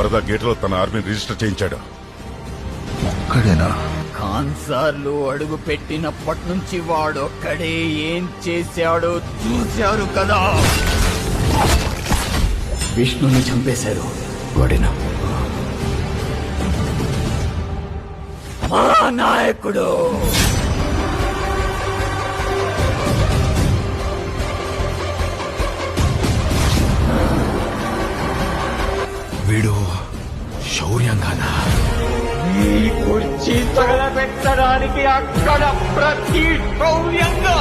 వరద గేటులో తన ఆర్మీని రిజిస్టర్ చేయించాడు. ఒక్కడేనా? కాన్సార్లు అడుగు పెట్టినప్పటి నుంచి వాడొక్కడే ఏం చేశాడో చూశారు కదా. విష్ణుని చంపేశారు. వాడేనా మా నాయకుడు? వీడు శౌర్యంగానా? ఈ కుర్చీ తగలబెట్టడానికి అక్కడ ప్రతి శౌర్యంగా